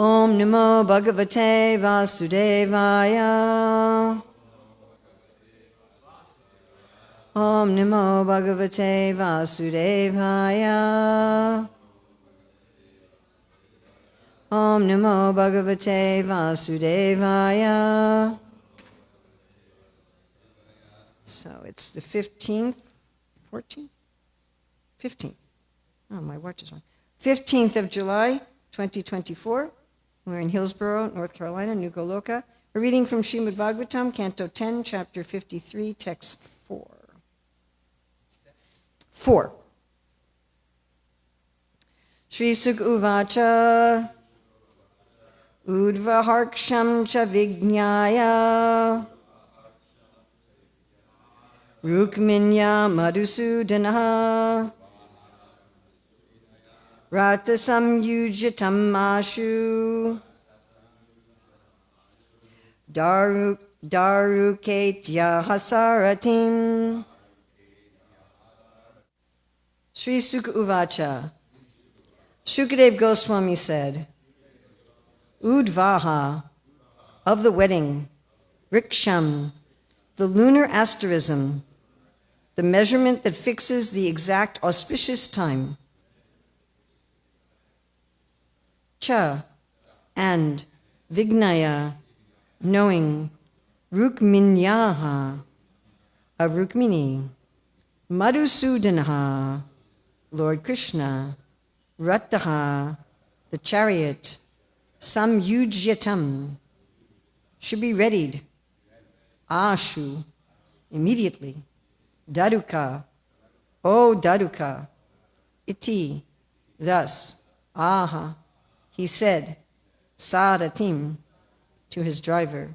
Om Namo Bhagavate Vasudevaya. Om Namo Bhagavate Vasudevaya. Om Namo Bhagavate Vasudevaya. So it's the 15th, 14th? 15th. Oh, my watch is on. 15th of July, 2024. We're in Hillsborough, North Carolina, New Goloka. A reading from Śrīmad-Bhāgavatam, Canto 10, Chapter 53, Text 4. 4. Shri Suk Uvacha Udvaharksham cha Vijnaya Rukminya Madhusudanaha Ratasam Yujitam Ashu Daruketya Hasaratim. Sri Sukha Uvacha. Shukadeva Goswami said, Udvaha, of the wedding, Riksham, the lunar asterism, the measurement that fixes the exact auspicious time. Cha, and Vignaya, knowing, Rukminyaha, of Rukmini, Madhusudanaha, Lord Krishna, Rataha, the chariot, Samyujyatam, should be readied, Ashu, immediately, Daruka, O Daruka, Iti, thus, Aha, he said, Sadatim, to his driver.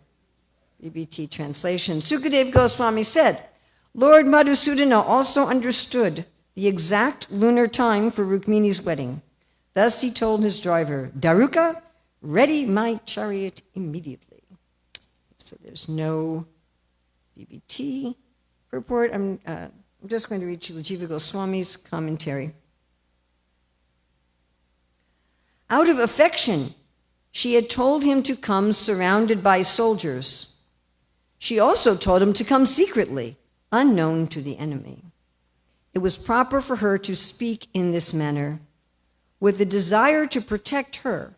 BBT translation. Sukadeva Goswami said, Lord Madhusudana also understood the exact lunar time for Rukmini's wedding. Thus he told his driver, Daruka, ready my chariot immediately. So there's no BBT purport. I'm just going to read Srila Jiva Goswami's commentary. Out of affection, she had told him to come surrounded by soldiers. She also told him to come secretly, unknown to the enemy. It was proper for her to speak in this manner, with the desire to protect her,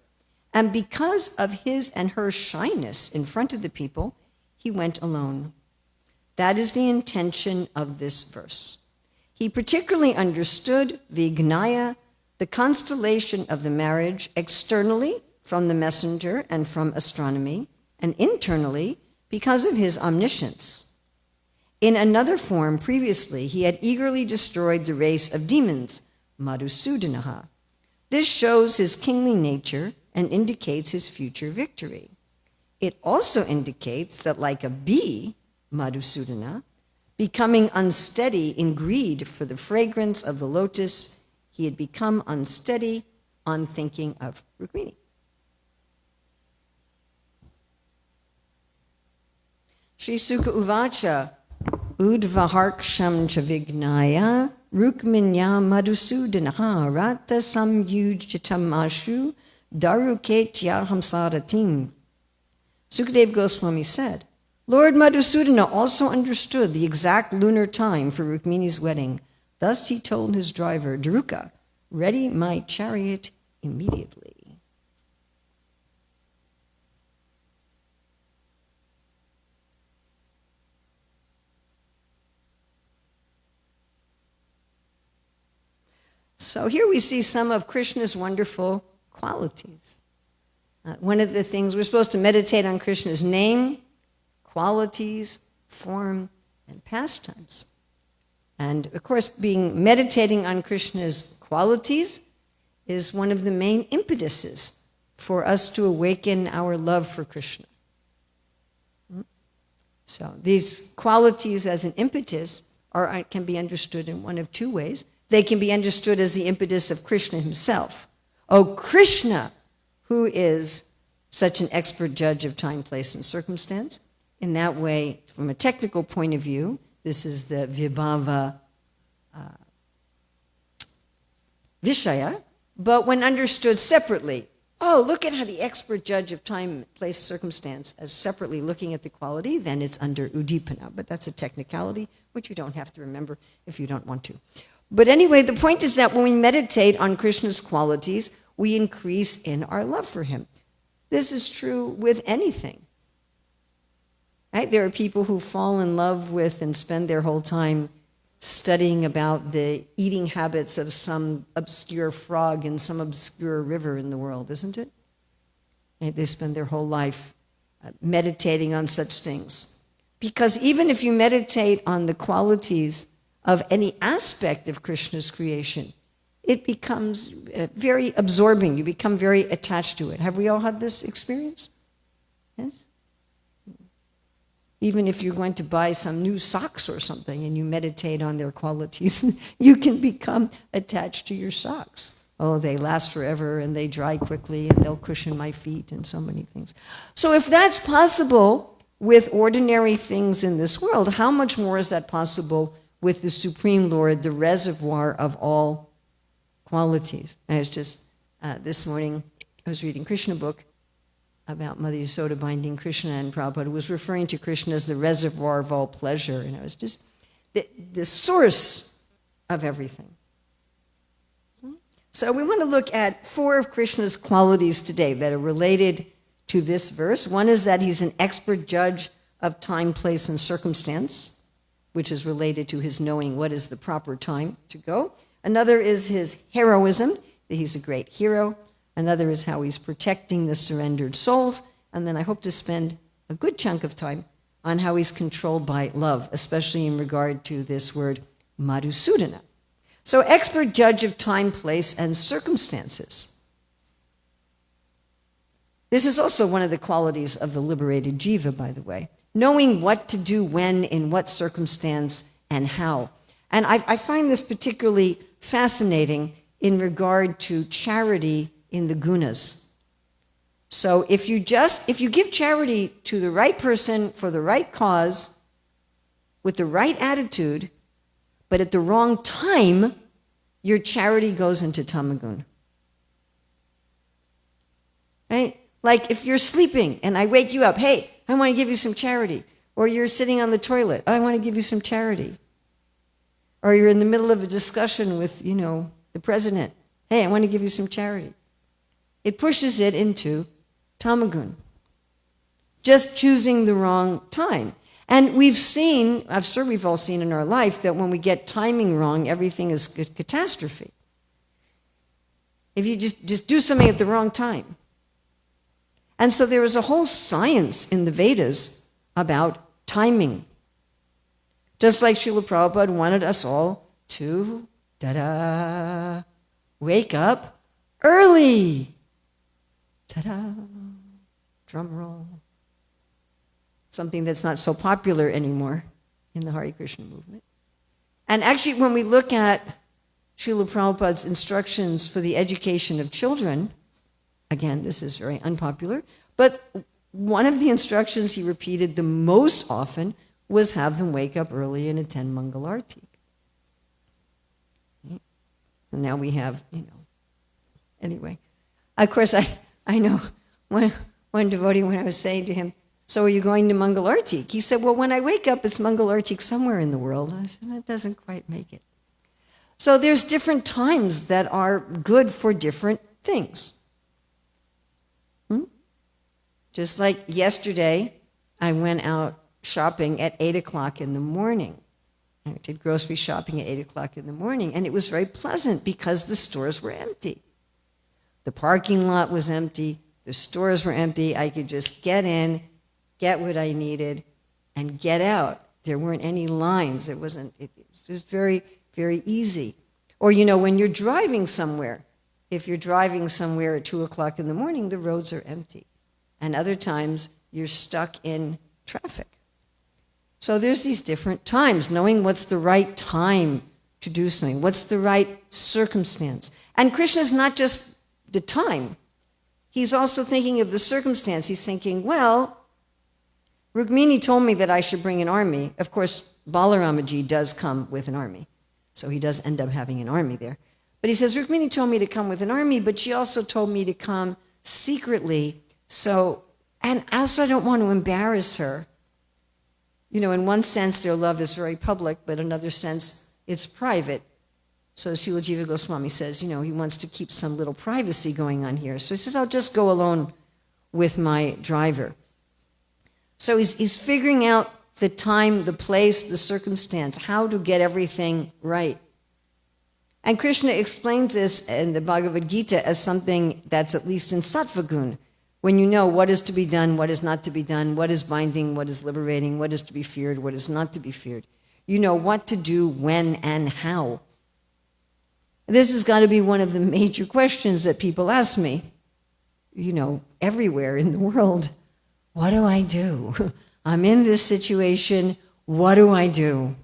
and because of his and her shyness in front of the people, he went alone. That is the intention of this verse. He particularly understood Vignaya, the constellation of the marriage, externally from the messenger and from astronomy, and internally because of his omniscience. In another form previously, he had eagerly destroyed the race of demons, Madhusudanaha. This shows his kingly nature and indicates his future victory. It also indicates that like a bee, Madhusudana, becoming unsteady in greed for the fragrance of the lotus, he had become unsteady on thinking of Rukmini. Shri Sukha Uvacha, Udvaharksham chavignaya, Rukminya Madhusudanaha, Rata Samyujitamashu, Daruketya Hamsaratim. Sukadeva Goswami said, Lord Madhusudana also understood the exact lunar time for Rukmini's wedding. Thus he told his driver, Daruka, ready my chariot immediately. So here we see some of Krishna's wonderful qualities. One of the things, we're supposed to meditate on Krishna's name, qualities, form, and pastimes. And of course, meditating on Krishna's qualities is one of the main impetuses for us to awaken our love for Krishna. So these qualities as an impetus can be understood in one of two ways. They can be understood as the impetus of Krishna himself. Oh, Krishna, who is such an expert judge of time, place, and circumstance. In that way, from a technical point of view, this is the Vibhava Vishaya, but when understood separately, oh, look at how the expert judge of time, place, circumstance as separately looking at the quality, then it's under udipana. But that's a technicality, which you don't have to remember if you don't want to. But anyway, the point is that when we meditate on Krishna's qualities, we increase in our love for him. This is true with anything. Right? There are people who fall in love with and spend their whole time studying about the eating habits of some obscure frog in some obscure river in the world, isn't it? Right? They spend their whole life meditating on such things. Because even if you meditate on the qualities of any aspect of Krishna's creation, it becomes very absorbing. You become very attached to it. Have we all had this experience? Yes? Even if you're going to buy some new socks or something and you meditate on their qualities, you can become attached to your socks. Oh, they last forever and they dry quickly and they'll cushion my feet and so many things. So if that's possible with ordinary things in this world, how much more is that possible with the Supreme Lord, the reservoir of all qualities? I was just, this morning, I was reading Krishna book about Mother Yasoda binding Krishna, and Prabhupada was referring to Krishna as the reservoir of all pleasure, and I was just, the source of everything. So we want to look at 4 of Krishna's qualities today that are related to this verse. One is that he's an expert judge of time, place, and circumstance, which is related to his knowing what is the proper time to go. Another is his heroism, that he's a great hero. Another is how he's protecting the surrendered souls. And then I hope to spend a good chunk of time on how he's controlled by love, especially in regard to this word Madhusudana. So expert judge of time, place, and circumstances. This is also one of the qualities of the liberated jiva, by the way. Knowing what to do when, in what circumstance, and how. And I find this particularly fascinating in regard to charity in the gunas. So if you give charity to the right person for the right cause, with the right attitude, but at the wrong time, your charity goes into tamagun. Right? Like if you're sleeping and I wake you up, hey, I want to give you some charity. Or you're sitting on the toilet, I want to give you some charity. Or you're in the middle of a discussion with, the president, hey, I want to give you some charity. It pushes it into tamagun. Just choosing the wrong time. And we've seen, I'm sure we've all seen in our life, that when we get timing wrong, everything is a catastrophe. If you just do something at the wrong time. And so there is a whole science in the Vedas about timing. Just like Srila Prabhupada wanted us all to, wake up early. Ta-da! Drum roll. Something that's not so popular anymore in the Hare Krishna movement. And actually, when we look at Srila Prabhupada's instructions for the education of children, again, this is very unpopular, but one of the instructions he repeated the most often was have them wake up early and attend Mangalarti. So now we have, anyway. Of course, I know one devotee, when I was saying to him, so are you going to Mangalartik? He said, well, when I wake up, it's Mangalartik somewhere in the world. I said, that doesn't quite make it. So there's different times that are good for different things. Just like yesterday, I went out shopping at 8 o'clock in the morning. I did grocery shopping at 8 o'clock in the morning, and it was very pleasant because the stores were empty. The parking lot was empty. The stores were empty. I could just get in, get what I needed, and get out. There weren't any lines. It was very, very easy. Or, when you're driving somewhere, if you're driving somewhere at 2 o'clock in the morning, the roads are empty. And other times, you're stuck in traffic. So there's these different times, knowing what's the right time to do something, what's the right circumstance. And Krishna's not just the time. He's also thinking of the circumstance. He's thinking, well, Rukmini told me that I should bring an army. Of course, Balaramaji does come with an army. So he does end up having an army there. But he says, Rukmini told me to come with an army, but she also told me to come secretly. So, and also I don't want to embarrass her. You know, in one sense, their love is very public, but in another sense, it's private. So Srila Jiva Goswami says, you know, he wants to keep some little privacy going on here. So he says, I'll just go alone with my driver. So he's figuring out the time, the place, the circumstance, how to get everything right. And Krishna explains this in the Bhagavad Gita as something that's at least in Sattva Gun, when you know what is to be done, what is not to be done, what is binding, what is liberating, what is to be feared, what is not to be feared. You know what to do, when, and how. This has got to be one of the major questions that people ask me, you know, everywhere in the world. What do I do? I'm in this situation. What do I do?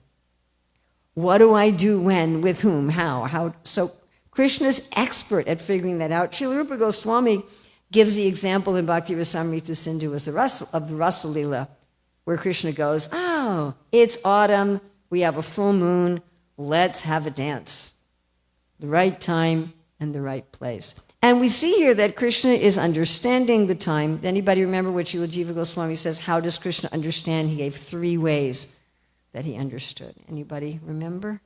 What do I do when, with whom, how? So Krishna's expert at figuring that out. Srila Rupa Goswami gives the example in Bhakti Rasamrita Sindhu as of the Rasa Leela, where Krishna goes, oh, it's autumn, we have a full moon, let's have a dance. The right time and the right place. And we see here that Krishna is understanding the time. Anybody remember what Srila Jiva Goswami says? How does Krishna understand? He gave 3 ways that he understood. Anybody remember?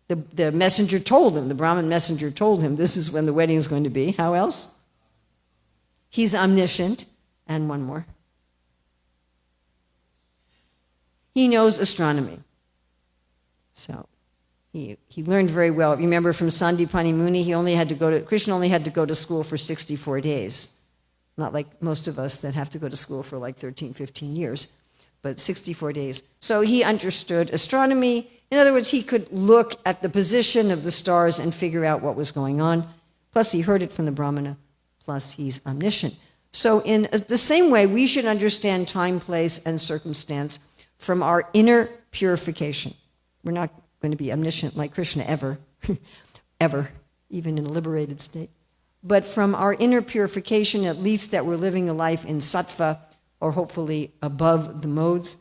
The messenger told him, the Brahmin messenger told him, this is when the wedding is going to be. How else? He's omniscient. And one more. He knows astronomy. So he learned very well. Remember from Sandipani Muni, Krishna only had to go to school for 64 days. Not like most of us that have to go to school for like 13, 15 years, but 64 days. So he understood astronomy. In other words, he could look at the position of the stars and figure out what was going on. Plus, he heard it from the Brahmana. Plus, he's omniscient. So in the same way, we should understand time, place, and circumstance from our inner purification. We're not going to be omniscient like Krishna ever, ever, even in a liberated state. But from our inner purification, at least that we're living a life in sattva, or hopefully above the modes.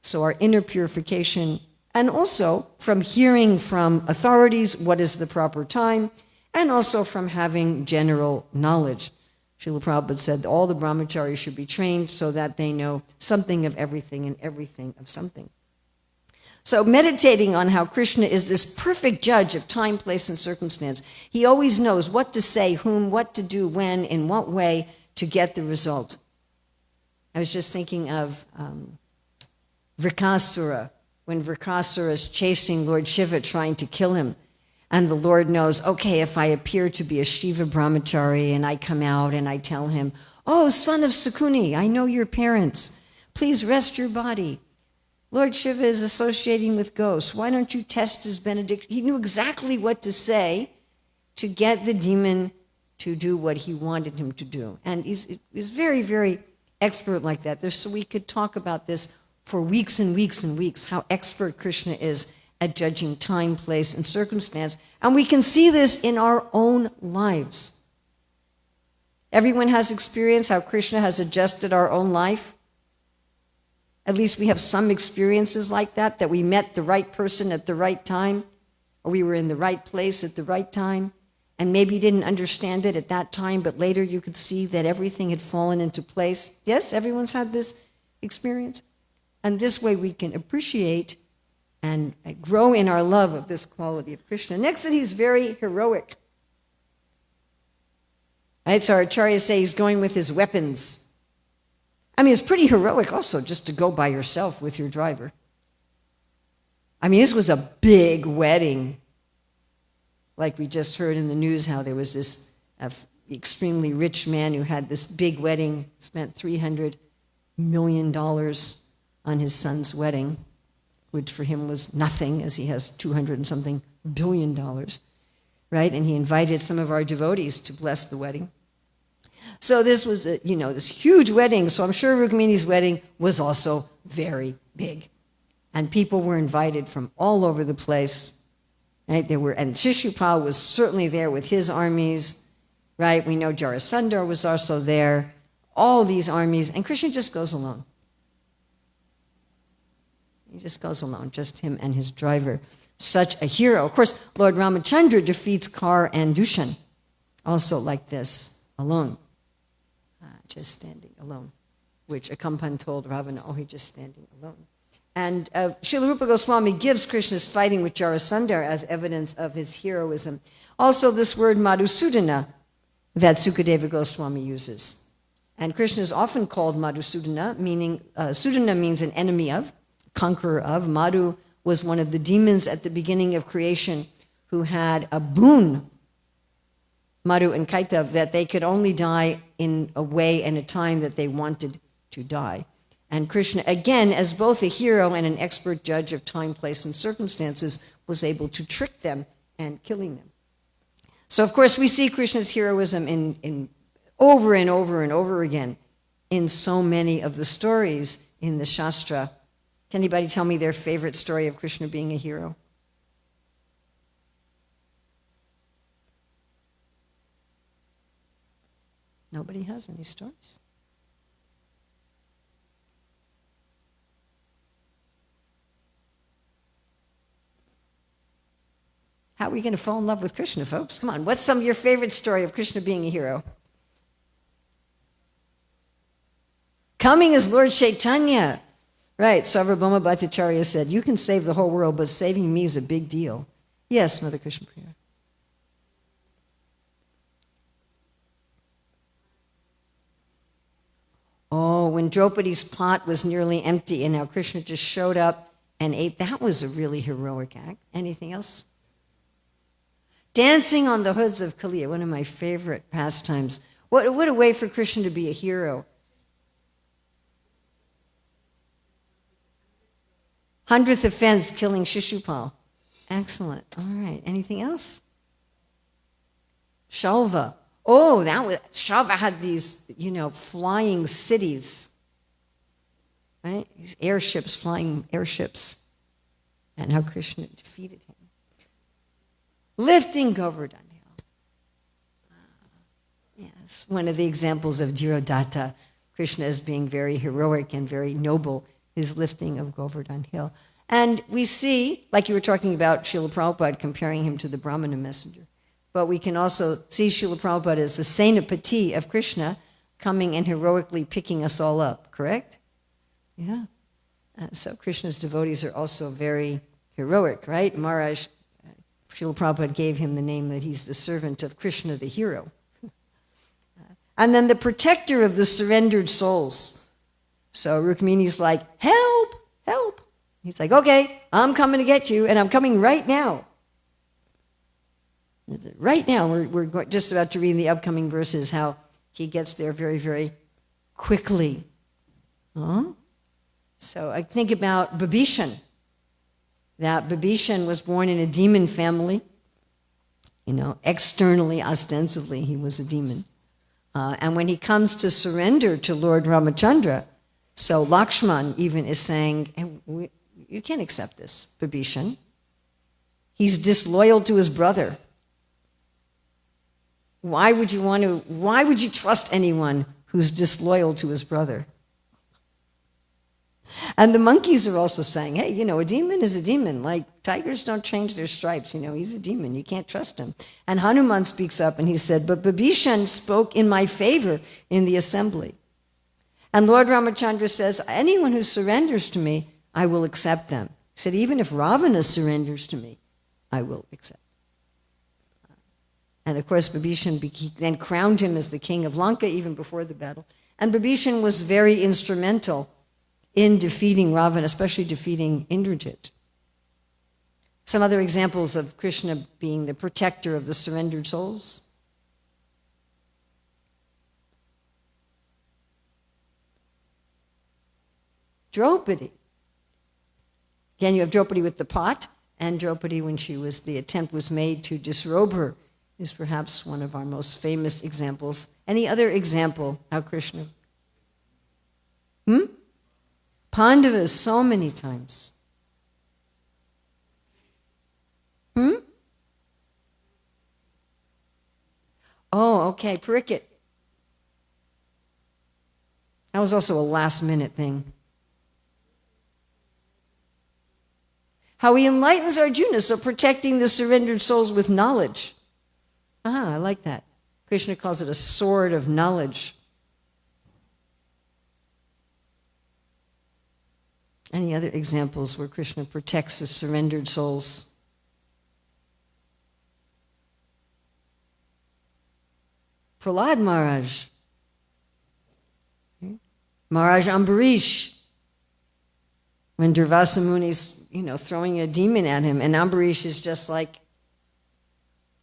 So our inner purification, and also from hearing from authorities what is the proper time, and also from having general knowledge. Srila Prabhupada said all the brahmacharis should be trained so that they know something of everything and everything of something. So meditating on how Krishna is this perfect judge of time, place, and circumstance. He always knows what to say, whom, what to do, when, in what way to get the result. I was just thinking of Vrikasura, when Vrikasura is chasing Lord Shiva, trying to kill him. And the Lord knows, okay, if I appear to be a Shiva brahmachari and I come out and I tell him, oh, son of Sakuni, I know your parents. Please rest your body. Lord Shiva is associating with ghosts. Why don't you test his benediction? He knew exactly what to say to get the demon to do what he wanted him to do. And he's very, very expert like that. So we could talk about this for weeks and weeks and weeks, how expert Krishna is at judging time, place, and circumstance. And we can see this in our own lives. Everyone has experience how Krishna has adjusted our own life. At least we have some experiences like that we met the right person at the right time, or we were in the right place at the right time, and maybe didn't understand it at that time, but later you could see that everything had fallen into place. Yes, everyone's had this experience. And this way we can appreciate and grow in our love of this quality of Krishna. Next, that he's very heroic. Right, so our acharyas say he's going with his weapons. I mean, it's pretty heroic also just to go by yourself with your driver. I mean, this was a big wedding. Like we just heard in the news how there was this extremely rich man who had this big wedding, spent $300 million on his son's wedding, which for him was nothing, as he has 200 and something billion dollars, right? And he invited some of our devotees to bless the wedding. So this was, this huge wedding. So I'm sure Rukmini's wedding was also very big. And people were invited from all over the place. Right? And Shishupal was certainly there with his armies. Right? We know Jarasandha was also there. All these armies. And Krishna just goes alone. He just goes alone, just him and his driver. such a hero. Of course, Lord Ramachandra defeats Kar and Dushan, also like this, alone, just standing alone, which Akampan told Ravana, oh, he's just standing alone. And Srila Rupa Goswami gives Krishna's fighting with Jarasandhar as evidence of his heroism. Also, this word Madhusudana that Sukadeva Goswami uses. And Krishna is often called Madhusudana, meaning, Sudana means an enemy of, conqueror of. Madhu was one of the demons at the beginning of creation who had a boon, Madhu and Kaitav, that they could only die in a way and a time that they wanted to die. And Krishna, again, as both a hero and an expert judge of time, place, and circumstances, was able to trick them and killing them. So, of course, we see Krishna's heroism in over and over and over again in so many of the stories in the Shastra. Can anybody tell me their favorite story of Krishna being a hero? Nobody has any stories? How are we going to fall in love with Krishna, folks? Come on, what's some of your favorite story of Krishna being a hero? Coming as Lord Chaitanya. Right, Sarvabhauma Bhattacharya said, you can save the whole world, but saving me is a big deal. Yes, Mother Krishna Priya. Oh, when Draupadi's pot was nearly empty and now Krishna just showed up and ate, that was a really heroic act. Anything else? Dancing on the hoods of Kaliya, one of my favorite pastimes. What a way for Krishna to be a hero. 100th offense, killing Shishupal. Excellent. All right. Anything else? Shalva. Oh, Shalva had these, flying cities. Right? These airships, flying airships. And how Krishna defeated him. Lifting Govardhan Hill. Yes, one of the examples of Dhirodatta, Krishna as being very heroic and very noble, his lifting of Govardhan Hill. And we see, like you were talking about Srila Prabhupada comparing him to the Brahmana messenger, but we can also see Srila Prabhupada as the Senapati of Krishna coming and heroically picking us all up, correct? Yeah. So Krishna's devotees are also very heroic, right? Maharaj, Srila Prabhupada gave him the name that he's the servant of Krishna, the hero. And then the protector of the surrendered souls. So Rukmini's like, help, help. He's like, okay, I'm coming to get you, and I'm coming right now. Right now, we're just about to read in the upcoming verses how he gets there very, very quickly. So I think about Bibhishan. That Bibhishan was born in a demon family. Externally, ostensibly, he was a demon. And when he comes to surrender to Lord Ramachandra, so Lakshman even is saying, hey, you can't accept this, Bibhishan. He's disloyal to his brother. Why would you trust anyone who's disloyal to his brother? And the monkeys are also saying, hey, a demon is a demon. Like, tigers don't change their stripes. He's a demon. You can't trust him. And Hanuman speaks up and he said, but Bibhishan spoke in my favor in the assembly. And Lord Ramachandra says, anyone who surrenders to me, I will accept them. He said, even if Ravana surrenders to me, I will accept. And of course, Bibhishan then crowned him as the king of Lanka even before the battle. And Bibhishan was very instrumental in defeating Ravana, especially defeating Indrajit. Some other examples of Krishna being the protector of the surrendered souls. Draupadi. Again, you have Draupadi with the pot, and Draupadi when the attempt was made to disrobe her, is perhaps one of our most famous examples. Any other example how Krishna? Pandavas so many times. Oh, okay, Parikit. That was also a last-minute thing. How he enlightens Arjuna, so protecting the surrendered souls with knowledge. I like that. Krishna calls it a sword of knowledge. Any other examples where Krishna protects the surrendered souls? Prahlad Maharaj. Maharaj Ambarish. When Durvasa Muni's, throwing a demon at him, and Ambarish is just like,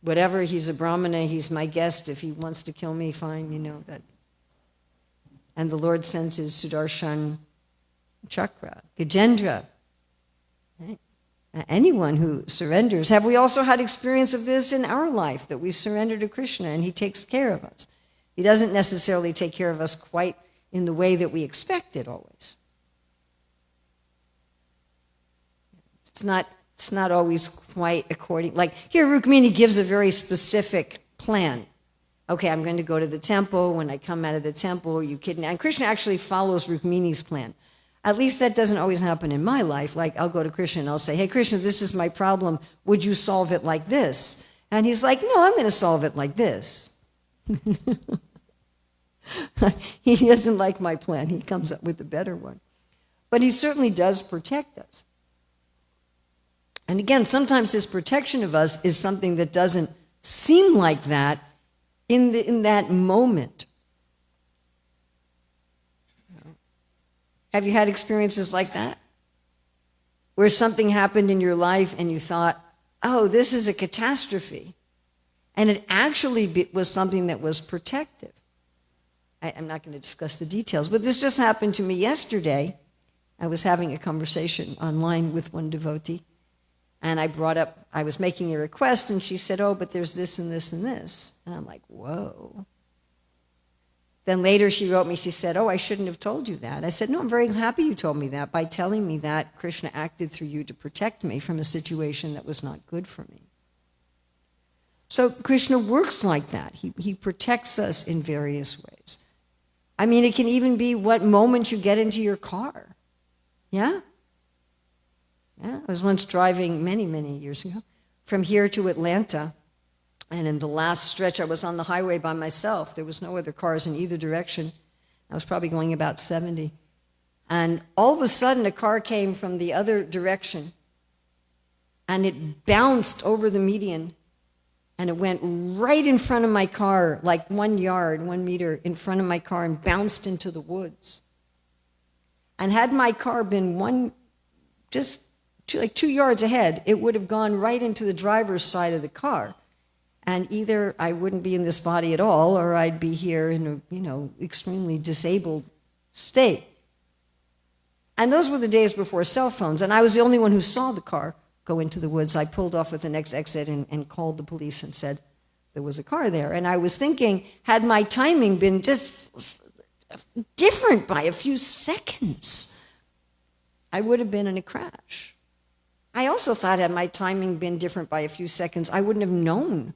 whatever, he's a Brahmana, he's my guest, if he wants to kill me, fine, that. And the Lord sends his Sudarshan Chakra, Gajendra. Right? Anyone who surrenders. Have we also had experience of this in our life, that we surrender to Krishna and he takes care of us? He doesn't necessarily take care of us quite in the way that we expect it always. It's not always quite according. Like here, Rukmini gives a very specific plan. Okay, I'm going to go to the temple. When I come out of the temple, you kidnap. And Krishna actually follows Rukmini's plan. At least that doesn't always happen in my life. Like I'll go to Krishna and I'll say, hey, Krishna, this is my problem. Would you solve it like this? And he's like, no, I'm going to solve it like this. He doesn't like my plan. He comes up with a better one. But he certainly does protect us. And again, sometimes his protection of us is something that doesn't seem like that in that moment. Have you had experiences like that? Where something happened in your life and you thought, oh, this is a catastrophe. And it actually was something that was protective. I'm not going to discuss the details, but this just happened to me yesterday. I was having a conversation online with one devotee, and I was making a request, and she said, oh, but there's this and this and this. And I'm like, whoa. Then later she wrote me, she said, oh, I shouldn't have told you that. I said, no, I'm very happy you told me that. By telling me that, Krishna acted through you to protect me from a situation that was not good for me. So Krishna works like that. He protects us in various ways. I mean, it can even be what moment you get into your car. Yeah? I was once driving many, many years ago from here to Atlanta. And in the last stretch, I was on the highway by myself. There was no other cars in either direction. I was probably going about 70. And all of a sudden, a car came from the other direction. And it bounced over the median. And it went right in front of my car, like 1 meter in front of my car, and bounced into the woods. And had my car been just 2 yards ahead, it would have gone right into the driver's side of the car. And either I wouldn't be in this body at all, or I'd be here in a, extremely disabled state. And those were the days before cell phones, and I was the only one who saw the car go into the woods. I pulled off at the next exit and called the police and said there was a car there. And I was thinking, had my timing been just different by a few seconds, I would have been in a crash. I also thought, had my timing been different by a few seconds, I wouldn't have known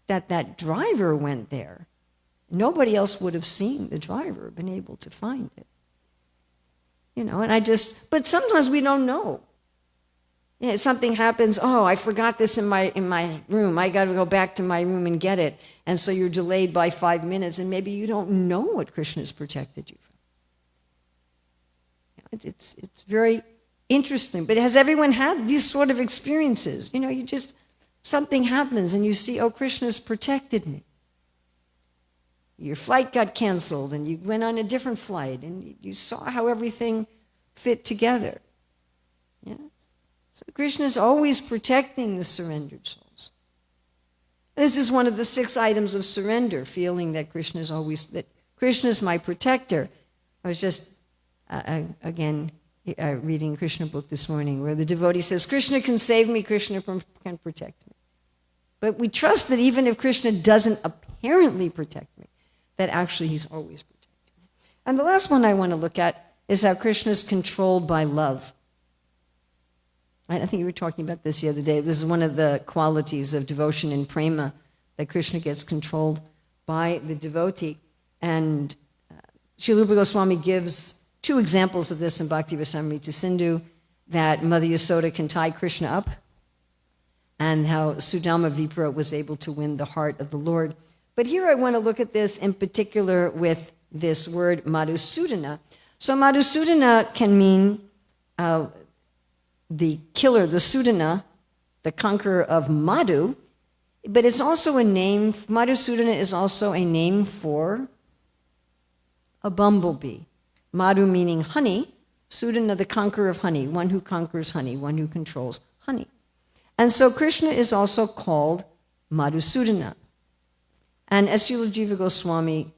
that driver went there. Nobody else would have seen the driver, been able to find it. But sometimes we don't know. Something happens, oh, I forgot this in my room. I got to go back to my room and get it. And so you're delayed by 5 minutes, and maybe you don't know what Krishna has protected you from. It's very interesting. But has everyone had these sort of experiences? Something happens and you see, oh, Krishna's protected me. Your flight got canceled and you went on a different flight and you saw how everything fit together. Yeah? So Krishna's always protecting the surrendered souls. This is one of the 6 items of surrender, feeling that Krishna's my protector. I was just, reading a Krishna book this morning where the devotee says, Krishna can save me, Krishna can protect me. But we trust that even if Krishna doesn't apparently protect me, that actually he's always protecting me. And the last one I want to look at is how Krishna is controlled by love. I think you were talking about this the other day. This is one of the qualities of devotion and prema, that Krishna gets controlled by the devotee. And Srila Rupa Goswami gives 2 examples of this in Bhakti Rasamrita Sindhu. that Mother Yasoda can tie Krishna up, and how Sudama Vipra was able to win the heart of the Lord. But here I want to look at this in particular with this word Madhusudana. So Madhusudana can mean the killer, the Sudana, the conqueror of Madhu, but it's also a name, Madhusudana is also a name for a bumblebee. Madhu meaning honey, Sudana the conqueror of honey, one who conquers honey, one who controls honey. And so Krishna is also called Madhusudana. And as Srila Jiva Goswami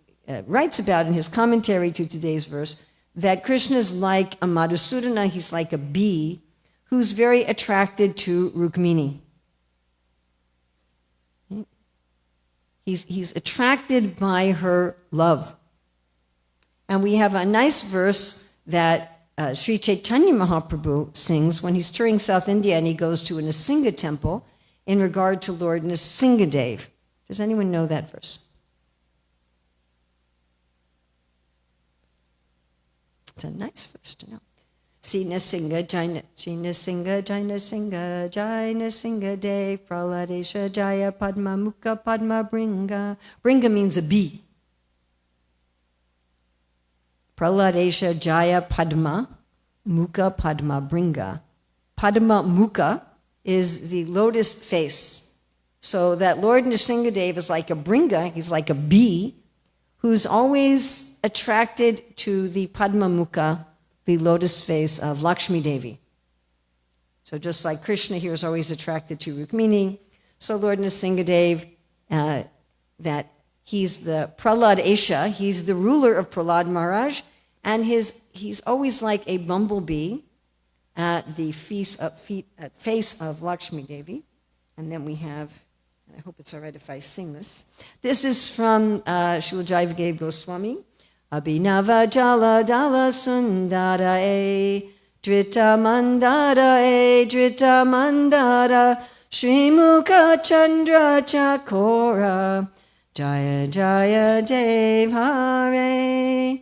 writes about in his commentary to today's verse, that Krishna is like a Madhusudana, he's like a bee who's very attracted to Rukmini. He's attracted by her love. And we have a nice verse that Sri Chaitanya Mahaprabhu sings when he's touring South India and he goes to an Nrsimha temple in regard to Lord Nrsimhadev. Does anyone know that verse? It's a nice verse to know. Si Nrsimha, Jai Nrsimha, Jai Nrsimha, Jai Nrsimha Dev, Praladesha, Jaya, Padma Muka, Padma Bringa. Bringa means a bee. Praladesha, Jaya, Padma Muka, Padma Bringa. Padma Muka is the lotus face. So that Lord Nrsimhadev is like a bringa, he's like a bee, who's always attracted to the Padma Muka, the lotus face of Lakshmi Devi. So just like Krishna here is always attracted to Rukmini, so Lord Nrsimhadev, that he's the Prahlad Esha, he's the ruler of Prahlad Maharaj, and he's always like a bumblebee at the face of Lakshmi Devi. And then we have, I hope it's all right if I sing this. This is from Srila Jiva Goswami. Abhinava Jala Dala Sundara Drita Mandara Drita Mandara Shrimuka Chandra Chakora Jaya Jaya Dev Hare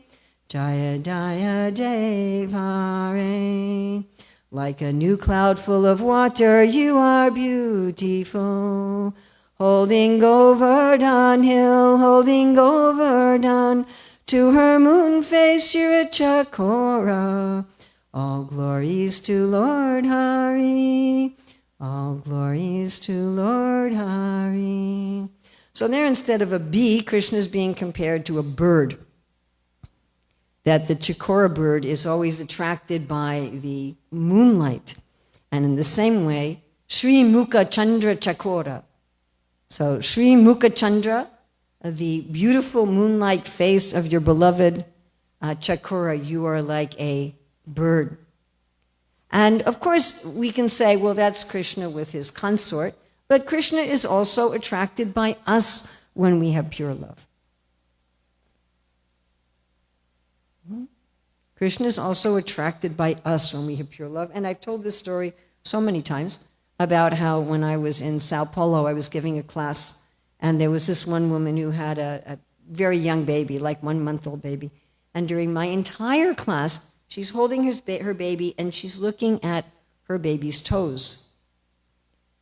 Jaya Jaya Dev Hare. Like a new cloud full of water, you are beautiful. Holding Govardhan hill, holding Govardhan, to her moon face you're a chakora. All glories to Lord Hari. All glories to Lord Hari. So there, instead of a bee, Krishna is being compared to a bird. That the chakora bird is always attracted by the moonlight. And in the same way, Sri Mukha Chandra Chakora. So Sri Mukha Chandra, the beautiful moonlight face of your beloved Chakora, you are like a bird. And of course, we can say, well, that's Krishna with his consort, but Krishna is also attracted by us when we have pure love. Krishna is also attracted by us when we have pure love. And I've told this story so many times about how when I was in Sao Paulo, I was giving a class, and there was this one woman who had a very young baby, like 1 month-old baby. And during my entire class, she's holding her baby, and she's looking at her baby's toes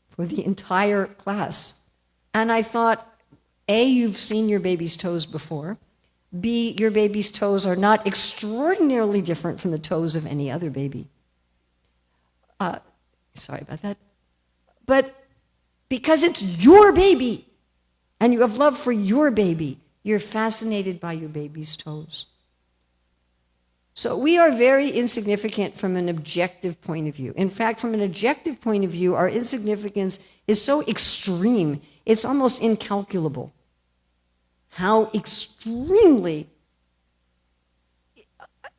for the entire class. And I thought, A, you've seen your baby's toes before. B, your baby's toes are not extraordinarily different from the toes of any other baby. Sorry about that. But because it's your baby, and you have love for your baby, you're fascinated by your baby's toes. So we are very insignificant from an objective point of view. In fact, from an objective point of view, our insignificance is so extreme, it's almost incalculable. How extremely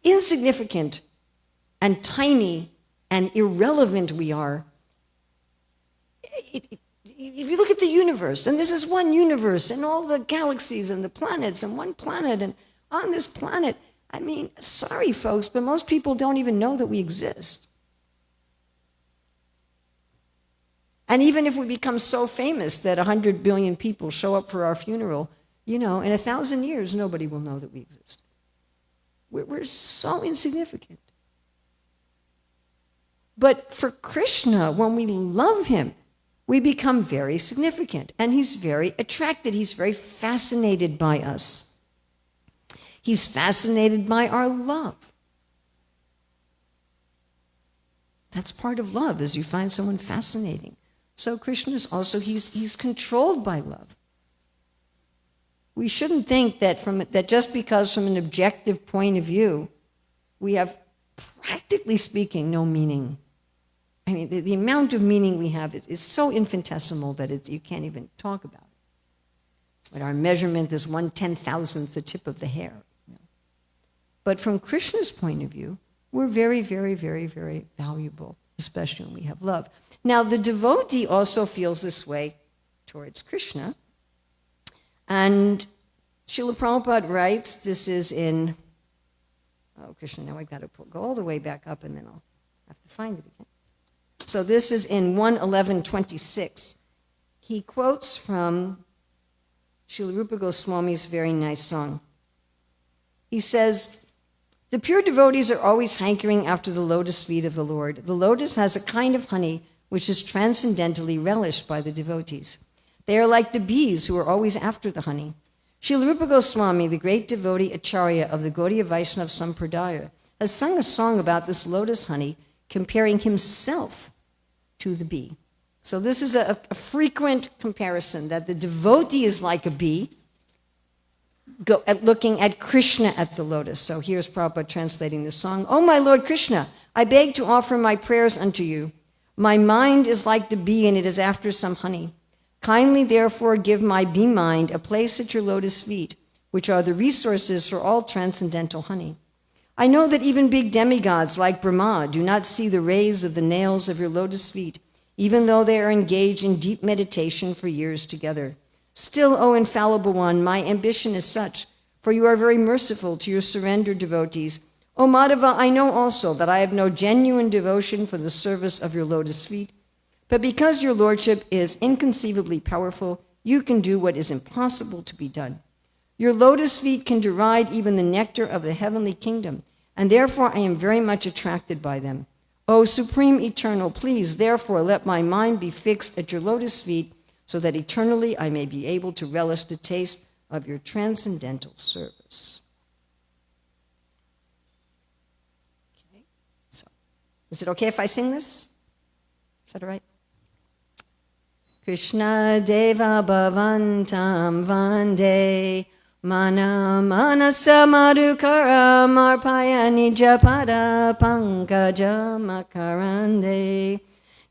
insignificant and tiny and irrelevant we are. If you look at the universe, and this is one universe, and all the galaxies and the planets, and one planet, and on this planet, I mean, sorry folks, but most people don't even know that we exist. And even if we become so famous that 100 billion people show up for our funeral, in 1,000 years, nobody will know that we exist. We're so insignificant. But for Krishna, when we love him, we become very significant, and he's very attracted. He's very fascinated by us. He's fascinated by our love. That's part of love, is you find someone fascinating. So Krishna is also, he's controlled by love. We shouldn't think that just because from an objective point of view, we have, practically speaking, no meaning. I mean, the amount of meaning we have is so infinitesimal that you can't even talk about it. But our measurement is 1/10,000th the tip of the hair. But from Krishna's point of view, we're very, very, very, very valuable, especially when we have love. Now, the devotee also feels this way towards Krishna. And Srila Prabhupada writes, this is in, Krishna, now I've got to go all the way back up and then I'll have to find it again. So this is in 1:11:26. He quotes from Srila Rupa Goswami's very nice song. He says, "The pure devotees are always hankering after the lotus feet of the Lord. The lotus has a kind of honey which is transcendently relished by the devotees. They are like the bees who are always after the honey. Srila Rupa Goswami, the great devotee acharya of the Gaudiya Vaishnava Sampradaya, has sung a song about this lotus honey, comparing himself to the bee." So this is a frequent comparison, that the devotee is like a bee, looking at Krishna at the lotus. So here's Prabhupada translating the song. "Oh, my Lord Krishna, I beg to offer my prayers unto you. My mind is like the bee, and it is after some honey. Kindly, therefore, give my bee mind a place at your lotus feet, which are the resources for all transcendental honey. I know that even big demigods like Brahma do not see the rays of the nails of your lotus feet, even though they are engaged in deep meditation for years together. Still, O infallible one, my ambition is such, for you are very merciful to your surrendered devotees. O Madhava, I know also that I have no genuine devotion for the service of your lotus feet, but because your lordship is inconceivably powerful, you can do what is impossible to be done. Your lotus feet can deride even the nectar of the heavenly kingdom, and therefore I am very much attracted by them. O Supreme Eternal, please, therefore, let my mind be fixed at your lotus feet, so that eternally I may be able to relish the taste of your transcendental service." Okay, so is it okay if I sing this? Is that all right? Krishna Deva Bhavantam Vande Mana Manasa Madhukaram Arpaya Nijapada Pankaja Makarande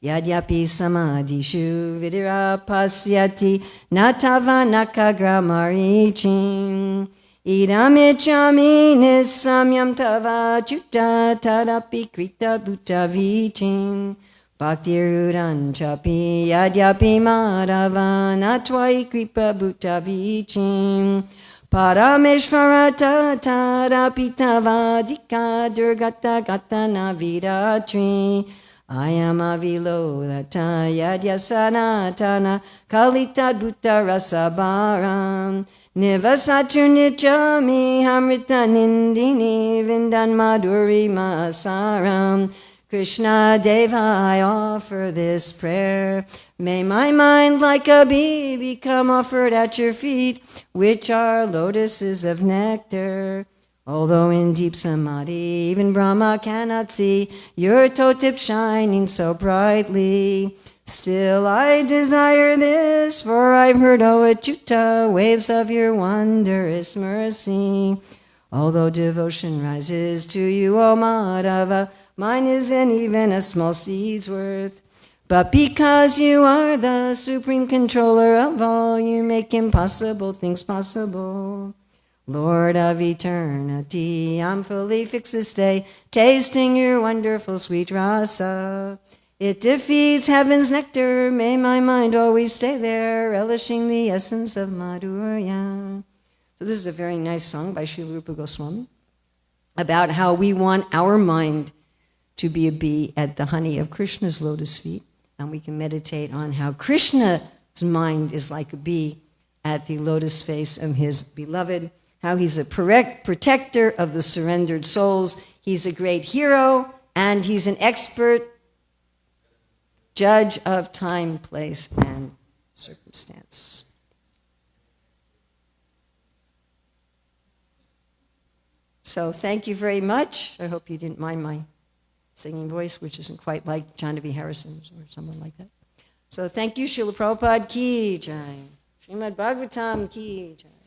Yadyapi Samadhishu Vidira Pasyati Natava Nakagramarichin Idamichami Nisamyam Tava Chutta Tadapi Krita Bhuta Vichin Bhaktirudan Chapi Yadyapi Madhava Natwai Kripa Bhuta Vichin Parameshvara Tadapi Tavadika Durgata Gatana Vidatri Ayam avilodata yadyasanatana kalita dutta rasabaram nivasatu nityami hamrita nindini vindan madhuri masaram. Krishna Deva, I offer this prayer. May my mind like a bee become offered at your feet, which are lotuses of nectar. Although in deep samadhi, even Brahma cannot see your toe tip shining so brightly. Still I desire this, for I've heard, O Achyuta, waves of your wondrous mercy. Although devotion rises to you, O Madhava, mine isn't even a small seed's worth. But because you are the supreme controller of all, you make impossible things possible. Lord of eternity, I'm fully fixed this day, tasting your wonderful sweet rasa. It defeats heaven's nectar, may my mind always stay there, relishing the essence of Madhurya. So this is a very nice song by Srila Rupa Goswami about how we want our mind to be a bee at the honey of Krishna's lotus feet. And we can meditate on how Krishna's mind is like a bee at the lotus face of his beloved, how he's a protector of the surrendered souls. He's a great hero, and he's an expert judge of time, place, and circumstance. So thank you very much. I hope you didn't mind my singing voice, which isn't quite like John V. Harrison's or someone like that. So thank you, Srila Prabhupada ki jai. Śrīmad-Bhāgavatam ki jai.